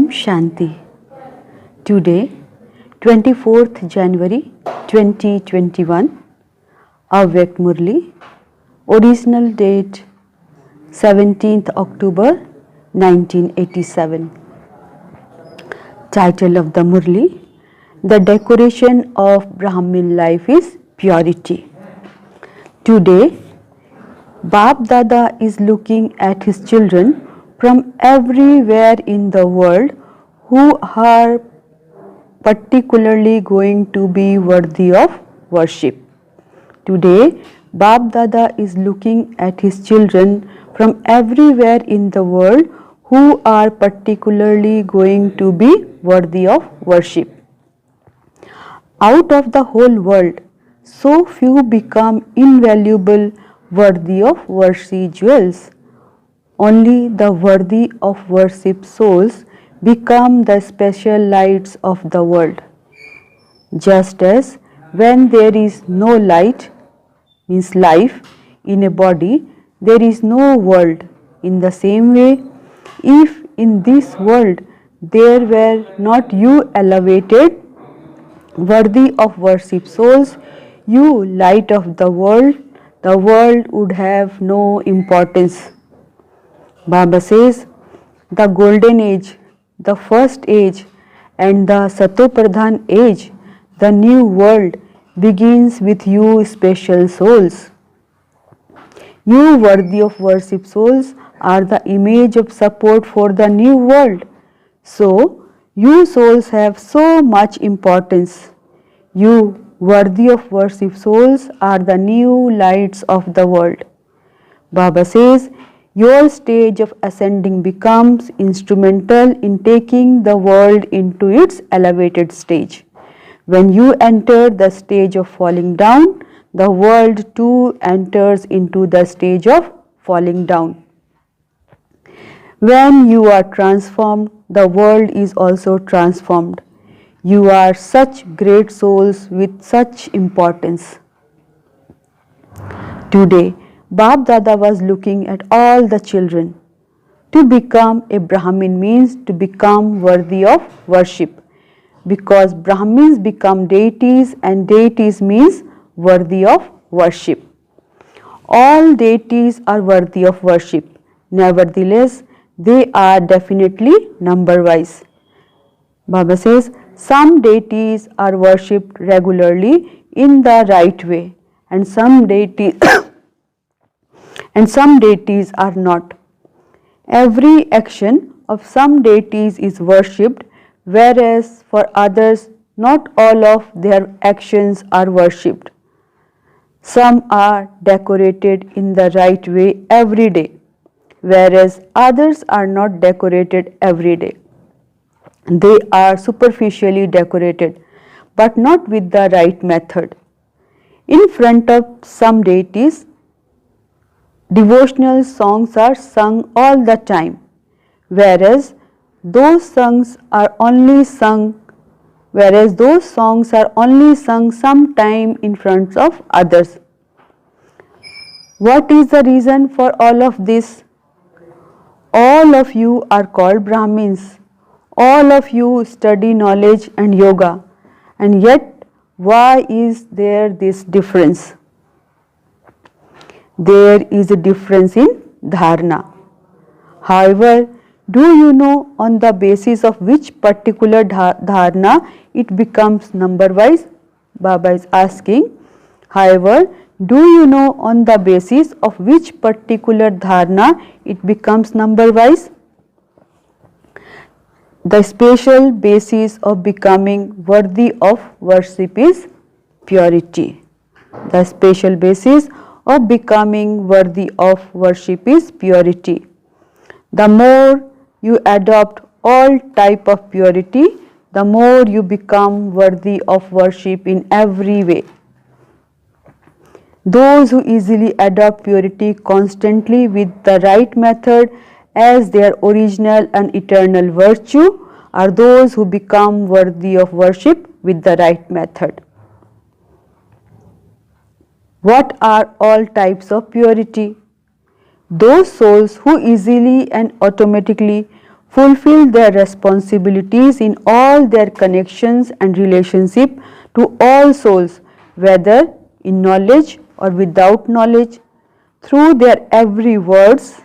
Shanti. Today, 24th January 2021, Avyakt Murli, original date 17th October 1987. Title of the Murli: The decoration of Brahmin life is purity. Today, Bap Dada is looking at his children from everywhere in the world who are particularly going to be worthy of worship. Today, Bap Dada is looking at his children from everywhere in the world who are particularly going to be worthy of worship. Out of the whole world, so few become invaluable, worthy of worship jewels. Only the worthy of worship souls become the special lights of the world. Just as when there is no light, means life, in a body, there is no world. In the same way, if in this world there were not you elevated, worthy of worship souls, you light of the world would have no importance. Baba says, the golden age, the first age, and the Satopradhan age, the new world, begins with you special souls. You worthy of worship souls are the image of support for the new world. So, you souls have so much importance. You worthy of worship souls are the new lights of the world. Baba says, your stage of ascending becomes instrumental in taking the world into its elevated stage. When you enter the stage of falling down, the world too enters into the stage of falling down. When you are transformed, the world is also transformed. You are such great souls with such importance. Today, Bap Dada was looking at all the children. To become a Brahmin means to become worthy of worship, because Brahmins become deities and deities means worthy of worship. All deities are worthy of worship. Nevertheless, they are definitely number-wise. Baba says, some deities are worshipped regularly in the right way, and some deities are not. Every action of some deities is worshipped, whereas for others not all of their actions are worshipped. Some are decorated in the right way every day, whereas others are not decorated every day. They are superficially decorated, but not with the right method. In front of some deities, devotional songs are sung all the time, whereas those songs are only sung sometime in front of others. What is the reason for all of this? All of you are called Brahmins. All of you study knowledge and yoga, and yet why is there this difference? There is a difference in dharana. However, do you know on the basis of which particular dharana it becomes number-wise? Baba is asking. However, do you know on the basis of which particular dharana it becomes number-wise? The special basis of becoming worthy of worship is purity. The special basis of becoming worthy of worship is purity. The more you adopt all type of purity, the more you become worthy of worship in every way. Those who easily adopt purity constantly with the right method as their original and eternal virtue are those who become worthy of worship with the right method. What are all types of purity? Those souls who easily and automatically fulfill their responsibilities in all their connections and relationship to all souls, whether in knowledge or without knowledge, through their every words,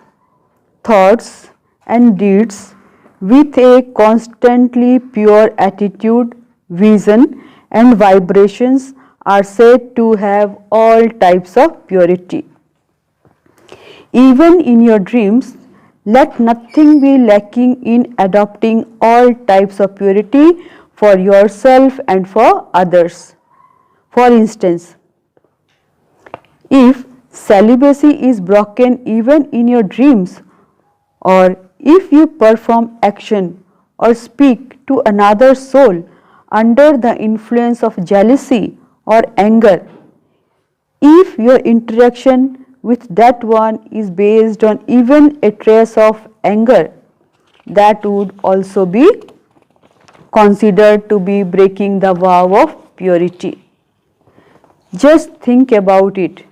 thoughts and deeds, with a constantly pure attitude, vision and vibrations are said to have all types of purity. Even in your dreams, let nothing be lacking in adopting all types of purity for yourself and for others. For instance, if celibacy is broken even in your dreams, or if you perform action or speak to another soul under the influence of jealousy or anger, if your interaction with that one is based on even a trace of anger, that would also be considered to be breaking the vow of purity. Just think about it.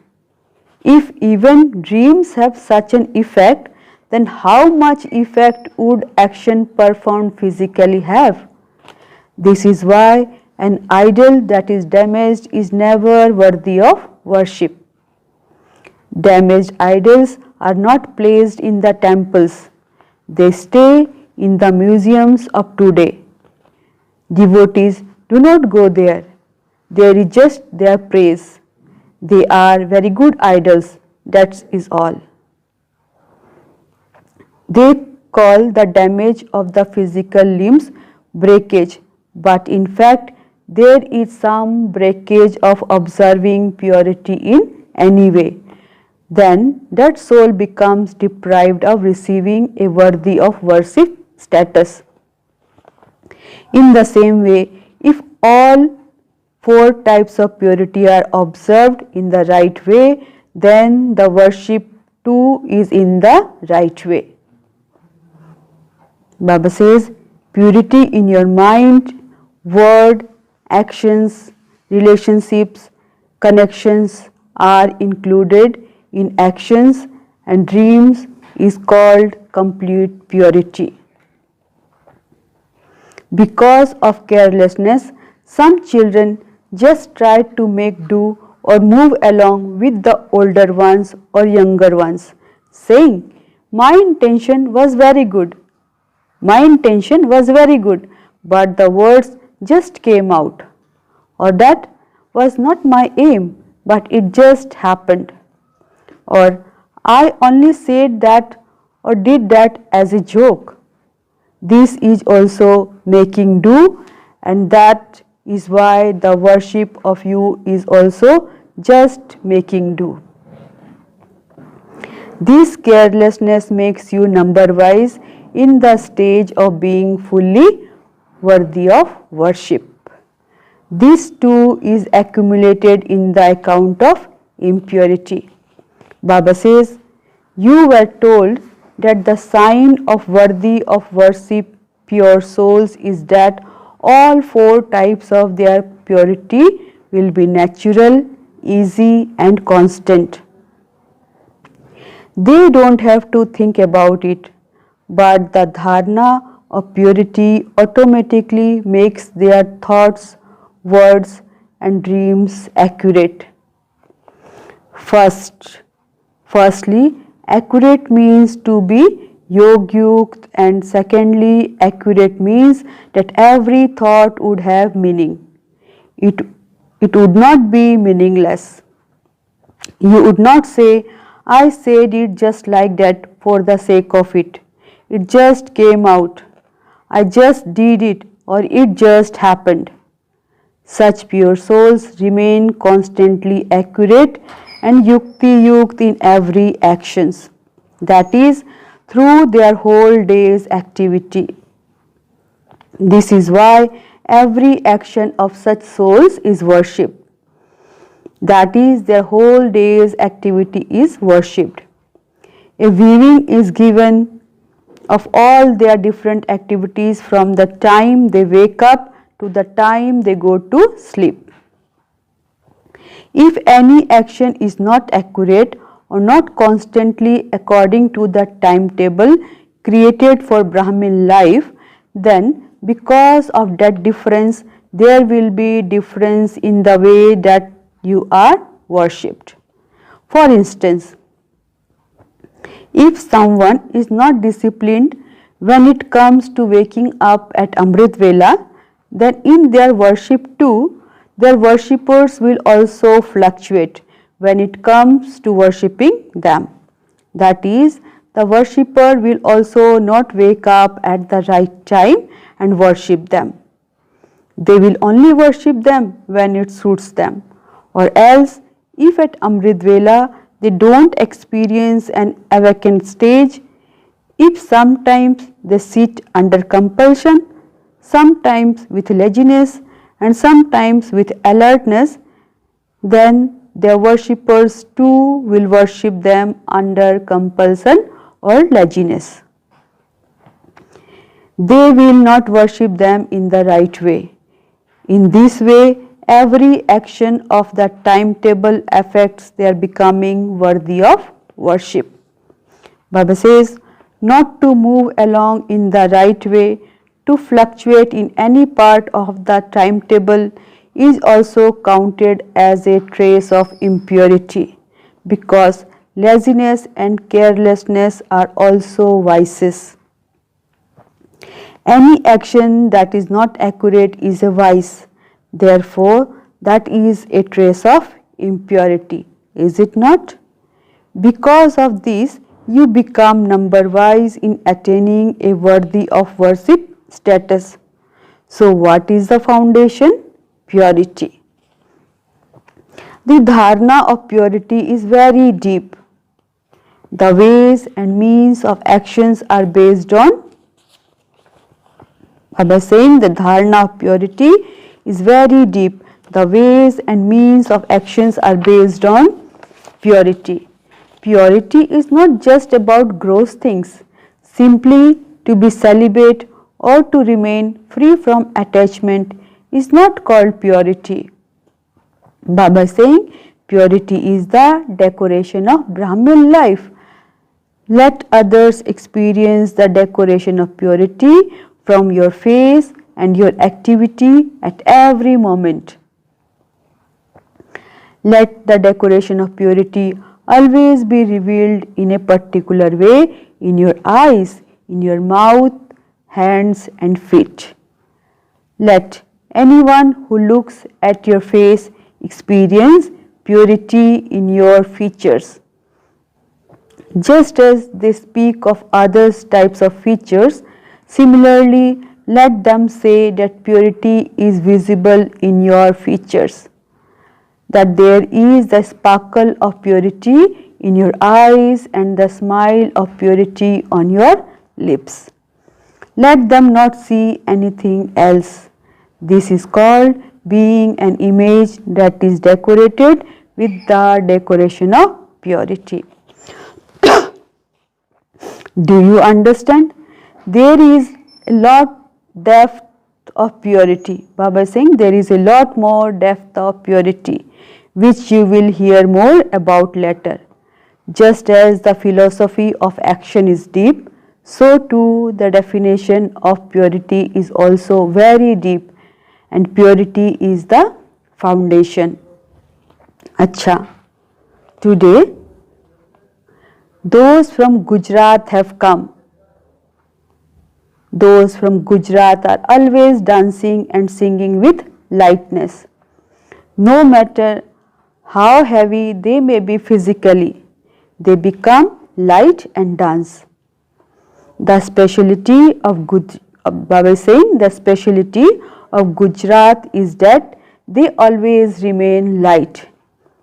If even dreams have such an effect, then how much effect would action performed physically have? This is why an idol that is damaged is never worthy of worship. Damaged idols are not placed in the temples. They stay in the museums of today. Devotees do not go there. They reject their praise. They are very good idols, that is all. They call the damage of the physical limbs breakage, but in fact there is some breakage of observing purity in any way. Then that soul becomes deprived of receiving a worthy of worship status. In the same way, if all four types of purity are observed in the right way, then the worship too is in the right way. Baba says, purity in your mind, word, actions, relationships, connections are included in actions, and dreams is called complete purity. Because of carelessness, some children just try to make do or move along with the older ones or younger ones, saying, "My intention was very good. My intention was very good, but the words just came out." Or, "That was not my aim, but it just happened." Or, "I only said that or did that as a joke." This is also making do, and that is why the worship of you is also just making do. This carelessness makes you number-wise in the stage of being fully worthy of worship. This too is accumulated in the account of impurity. Baba says, you were told that the sign of worthy of worship pure souls is that all four types of their purity will be natural, easy and constant. They don't have to think about it, but the dharana of purity automatically makes their thoughts, words and dreams accurate. Firstly, accurate means to be yogyukt, and secondly, accurate means that every thought would have meaning. It would not be meaningless. You would not say, "I said it just like that for the sake of it. It just came out. I just did it, or it just happened." Such pure souls remain constantly accurate and yukti-yukt in every actions. That is, through their whole day's activity. This is why every action of such souls is worship. That is, their whole day's activity is worshipped. A viewing is given of all their different activities from the time they wake up to the time they go to sleep. If any action is not accurate or not constantly according to the timetable created for Brahmin life, then because of that difference, there will be difference in the way that you are worshipped. For instance, if someone is not disciplined when it comes to waking up at Amrit Vela, then in their worship too, their worshippers will also fluctuate when it comes to worshipping them. That is, the worshipper will also not wake up at the right time and worship them. They will only worship them when it suits them, or else if at Amrit Vela they don't experience an awakened stage, if sometimes they sit under compulsion, sometimes with laziness and sometimes with alertness, then their worshippers too will worship them under compulsion or laziness. They will not worship them in the right way. In this way, every action of the timetable affects their becoming worthy of worship. Baba says, not to move along in the right way, to fluctuate in any part of the timetable is also counted as a trace of impurity, because laziness and carelessness are also vices. Any action that is not accurate is a vice. Therefore, that is a trace of impurity, is it not? Because of this, you become number-wise in attaining a worthy of worship status. So, what is the foundation? Purity. The dharana of purity is very deep. The ways and means of actions are based on, by saying the dharana of purity is very deep. The ways and means of actions are based on purity. Purity is not just about gross things. Simply to be celibate or to remain free from attachment is not called purity. Baba is saying purity is the decoration of Brahmin life. Let others experience the decoration of purity from your face and your activity at every moment. Let the decoration of purity always be revealed in a particular way in your eyes, in your mouth, hands and feet. Let anyone who looks at your face experience purity in your features. Just as they speak of others types of features, similarly let them say that purity is visible in your features, that there is the sparkle of purity in your eyes and the smile of purity on your lips. Let them not see anything else. This is called being an image that is decorated with the decoration of purity. Do you understand? There is a lot depth of purity. Baba is saying there is a lot more depth of purity, which you will hear more about later. Just as the philosophy of action is deep, so too the definition of purity is also very deep, and purity is the foundation. Acha, today those from Gujarat have come. Those from Gujarat are always dancing and singing with lightness. No matter how heavy they may be physically, they become light and dance. The speciality of Baba is saying the speciality of Gujarat is that they always remain light.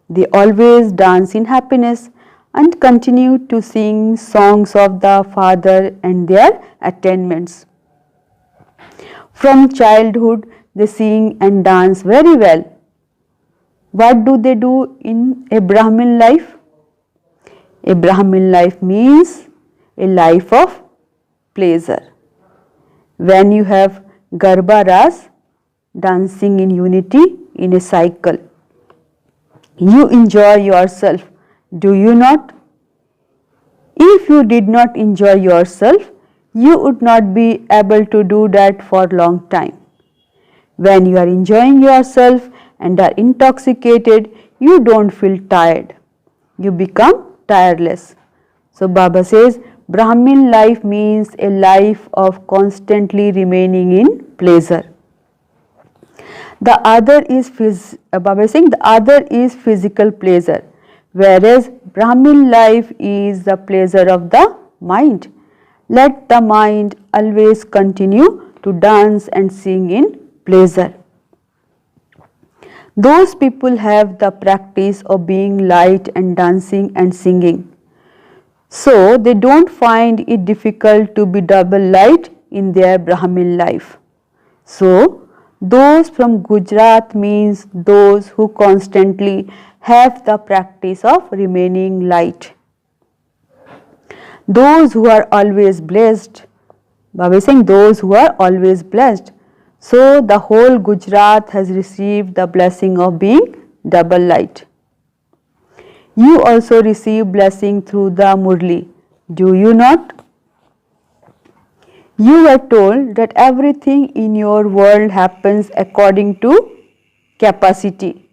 They always dance in happiness and continue to sing songs of the Father and their attainments. From childhood, they sing and dance very well. What do they do in a Brahmin life? A Brahmin life means a life of pleasure. When you have Garba Ras, dancing in unity in a cycle, you enjoy yourself. Do you not? If you did not enjoy yourself, you would not be able to do that for a long time. When you are enjoying yourself and are intoxicated, you don't feel tired. You become tireless. So Baba says, Brahmin life means a life of constantly remaining in pleasure. The other is Baba is saying the other is physical pleasure, whereas Brahmin life is the pleasure of the mind. Let the mind always continue to dance and sing in pleasure. Those people have the practice of being light and dancing and singing. So they don't find it difficult to be double light in their Brahmin life. So those from Gujarat means those who constantly have the practice of remaining light. Those who are always blessed, Baba is saying those who are always blessed. So the whole Gujarat has received the blessing of being double light. You also receive blessing through the Murli, do you not? You were told that everything in your world happens according to capacity.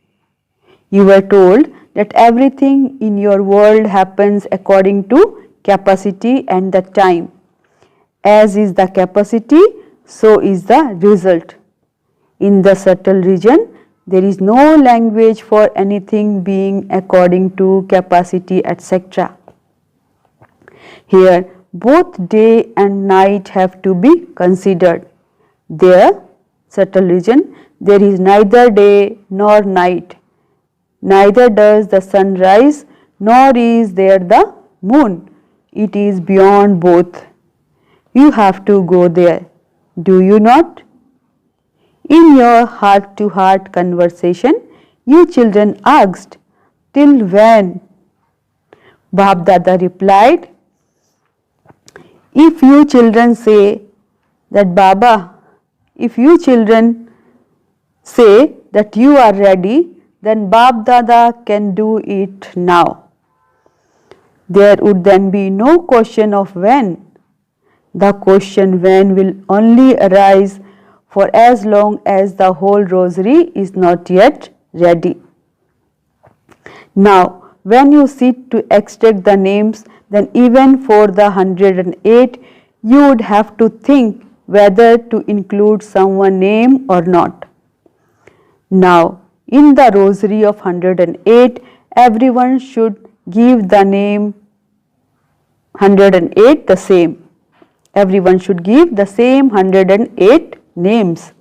You were told that everything in your world happens according to capacity and the time. As is the capacity, so is the result. In the subtle region, there is no language for anything being according to capacity, etc. Here, both day and night have to be considered. There, subtle region, there is neither day nor night. Neither does the sun rise, nor is there the moon. It is beyond both. You have to go there, do you not? In your heart-to-heart conversation, you children asked, till when? Bab Dada replied, if you children say that Baba, if you children say that you are ready, then Bab Dada can do it now. There would then be no question of when. The question when will only arise for as long as the whole rosary is not yet ready. Now, when you sit to extract the names, then even for the 108, you would have to think whether to include someone's name or not. Now, in the rosary of 108, everyone should give the name 108 the same. Everyone should give the same 108 names.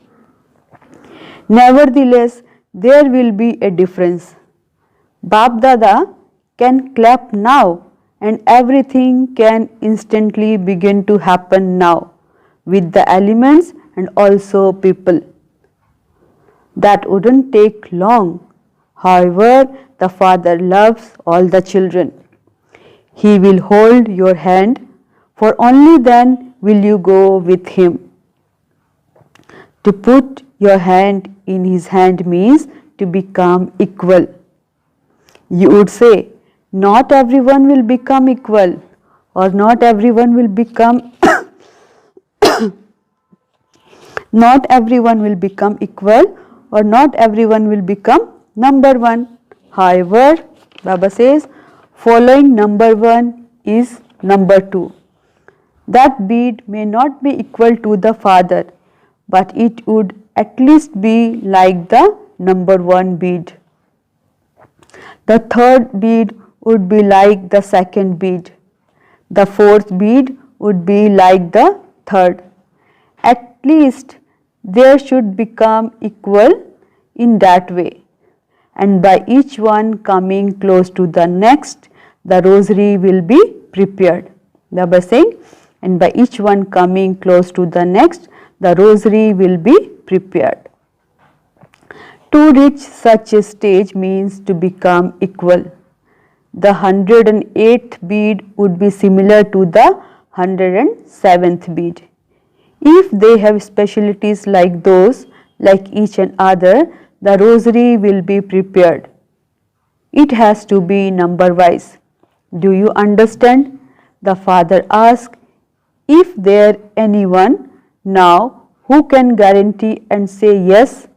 Nevertheless, there will be a difference. Bab Dada can clap now and everything can instantly begin to happen now with the elements and also people. That wouldn't take long. However, the Father loves all the children. He will hold your hand, for only then will you go with him. To put your hand in his hand means to become equal. You would say, not everyone will become equal, or not everyone will become not everyone will become equal, or not everyone will become number one. However, Baba says, following number one is number two. That bead may not be equal to the Father, but it would at least be like the number one bead. The third bead would be like the second bead. The fourth bead would be like the third. At least there should become equal in that way. And by each one coming close to the next, the rosary will be prepared. Baba saying, and by each one coming close to the next, the rosary will be prepared. To reach such a stage means to become equal. The 108th bead would be similar to the 107th bead. If they have specialties like those, like each and other, the rosary will be prepared. It has to be number wise. Do you understand? The Father asked. If there anyone now who can guarantee and say yes?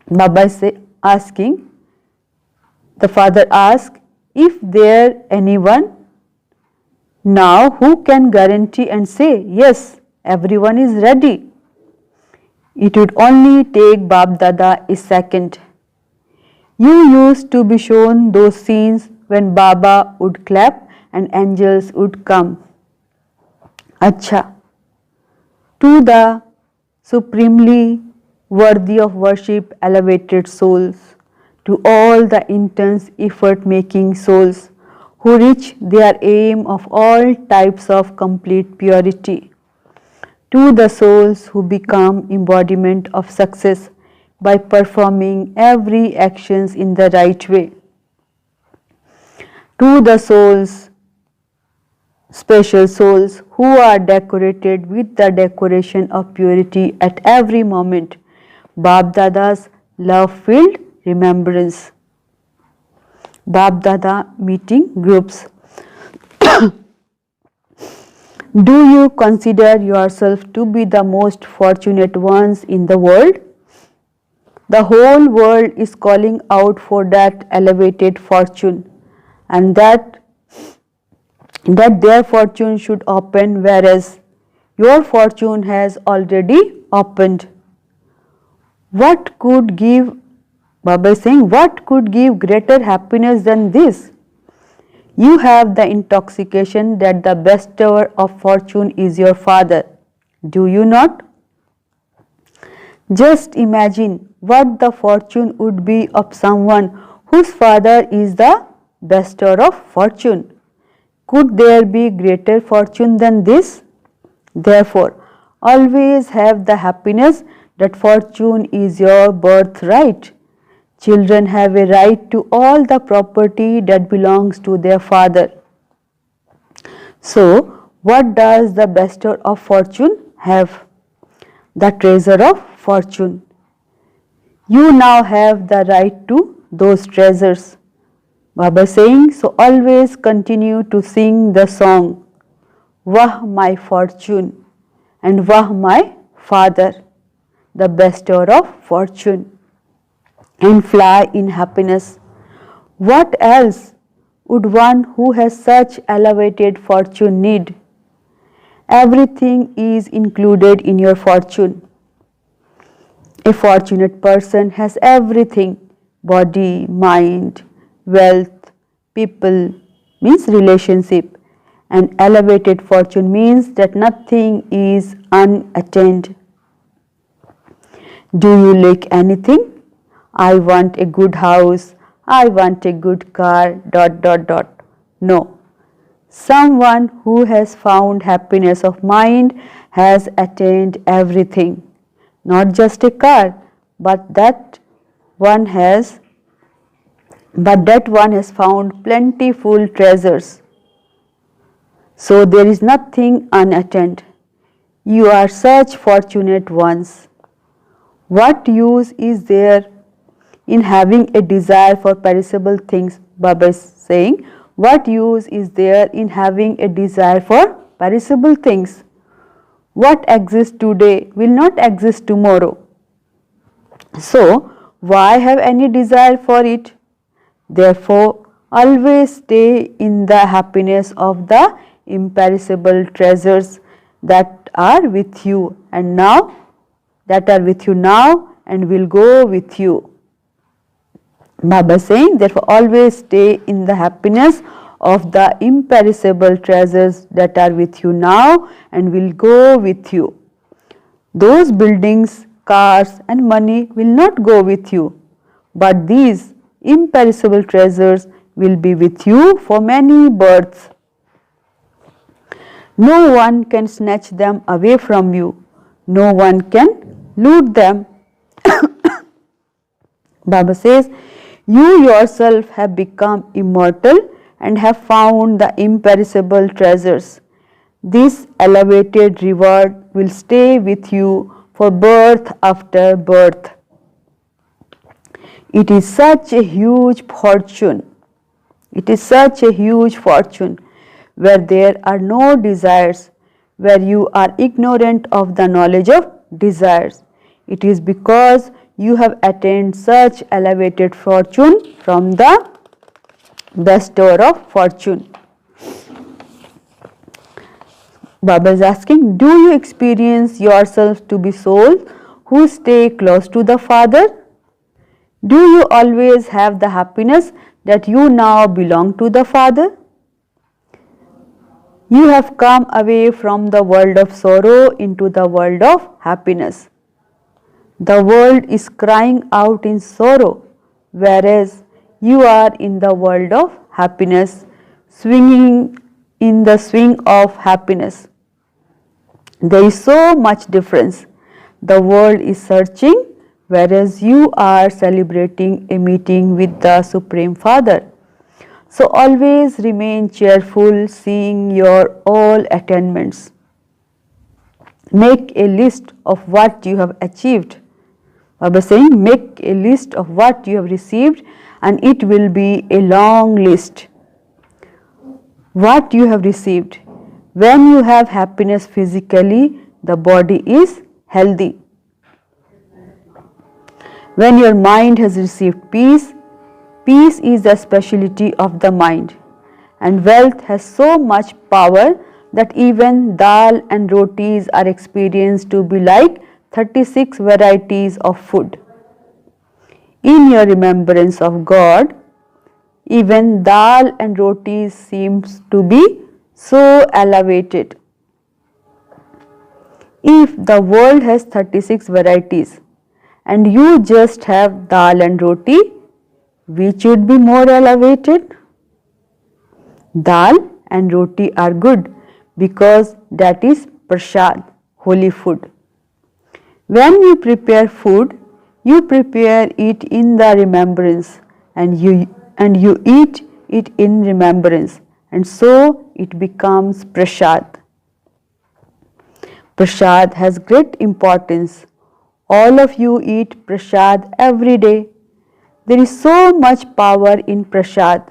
Baba is asking. The father asks, if there anyone now who can guarantee and say yes, everyone is ready. It would only take Bab Dada a second. You used to be shown those scenes when Baba would clap and angels would come. Acha. To the supremely worthy of worship elevated souls, to all the intense effort making souls who reach their aim of all types of complete purity, to the souls who become embodiment of success by performing every actions in the right way, to the souls, special souls who are decorated with the decoration of purity at every moment, Bab Dada's love-filled remembrance. Bab Dada meeting groups. Do you consider yourself to be the most fortunate ones in the world? The whole world is calling out for that elevated fortune, and that their fortune should open, whereas your fortune has already opened. What could give, Baba is saying, what could give greater happiness than this? You have the intoxication that the bestower of fortune is your father. Do you not? Just imagine what the fortune would be of someone whose father is the bestower of fortune. Could there be greater fortune than this? Therefore, always have the happiness that fortune is your birthright. Children have a right to all the property that belongs to their father. So, what does the bestower of fortune have? The treasure of fortune. You now have the right to those treasures. Baba saying, so always continue to sing the song, Wah my fortune and Wah my father, the bestower of fortune, and fly in happiness. What else would one who has such elevated fortune need? Everything is included in your fortune. A fortunate person has everything: body, mind, wealth, people, means relationship, and elevated fortune means that nothing is unattained. Do you lack anything? I want a good house, I want a good car, ... No. Someone who has found happiness of mind has attained everything. Not just a car, but that one has found plentiful treasures. So there is nothing unattained. You are such fortunate ones. What use is there in having a desire for perishable things? Baba is saying, what use is there in having a desire for perishable things? What exists today will not exist tomorrow. So, why have any desire for it? Therefore, always stay in the happiness of the imperishable treasures that are with you and now, and will go with you. Baba saying, therefore always stay in the happiness of the imperishable treasures that are with you now and will go with you. Those buildings, cars and money will not go with you, but these imperishable treasures will be with you for many births. No one can snatch them away from you. No one can loot them. Baba says, you yourself have become immortal and have found the imperishable treasures. This elevated reward will stay with you for birth after birth. It is such a huge fortune. It is such a huge fortune where there are no desires, where you are ignorant of the knowledge of desires. It is because you have attained such elevated fortune from the bestower of fortune. Baba is asking, do you experience yourself to be souls who stay close to the Father? Do you always have the happiness that you now belong to the Father? You have come away from the world of sorrow into the world of happiness. The world is crying out in sorrow, whereas you are in the world of happiness, swinging in the swing of happiness. There is so much difference. The world is searching, whereas you are celebrating a meeting with the Supreme Father. So always remain cheerful, seeing your all attainments. Make a list of what you have achieved. Baba is saying, make a list of what you have received, and it will be a long list. What you have received. When you have happiness physically, the body is healthy. When your mind has received peace, peace is the specialty of the mind, and wealth has so much power that even dal and rotis are experienced to be like 36 varieties of food. In your remembrance of God, even dal and rotis seems to be so elevated. If the world has 36 varieties and you just have dal and roti, which would be more elevated? Dal and roti are good because that is prasad, holy food. When you prepare food, you prepare it in the remembrance, and you eat it in remembrance, and so it becomes prasad. Prasad has great importance. All of you eat prasad every day. There is so much power in prasad.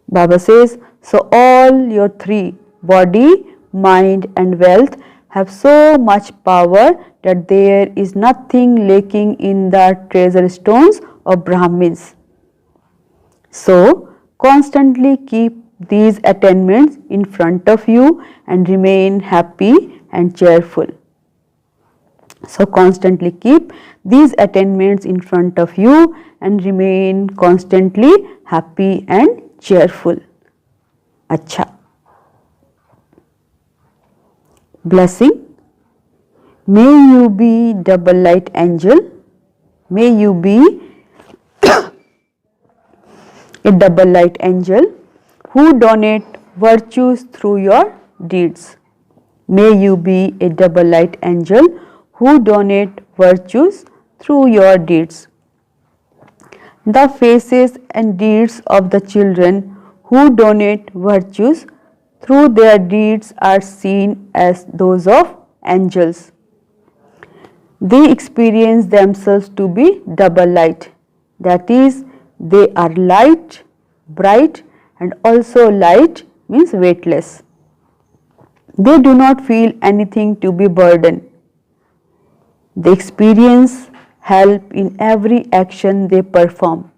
Baba says, so all your three, body, mind and wealth, have so much power that there is nothing lacking in the treasure stones of Brahmins. So, constantly keep these attainments in front of you and remain happy and cheerful. So, constantly keep these attainments in front of you and remain constantly happy and cheerful. Acha. Blessing. May you be double light angel. May you be a double light angel who donate virtues through your deeds. May you be a double light angel who donate virtues through your deeds. The faces and deeds of the children who donate virtues through their deeds are seen as those of angels. They experience themselves to be double light, that is, they are light, bright, and also light means weightless. They do not feel anything to be burden. They experience help in every action they perform,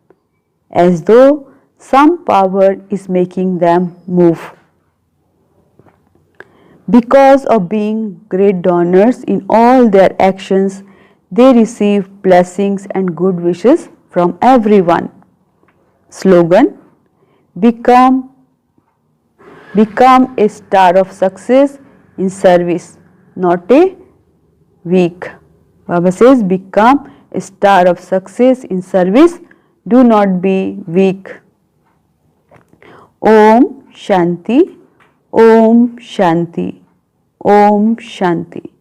as though some power is making them move. Because of being great donors in all their actions, they receive blessings and good wishes from everyone. Slogan: Become a star of success in service, not a weak. Baba says, become a star of success in service, do not be weak. Om Shanti, Om Shanti, Om Shanti.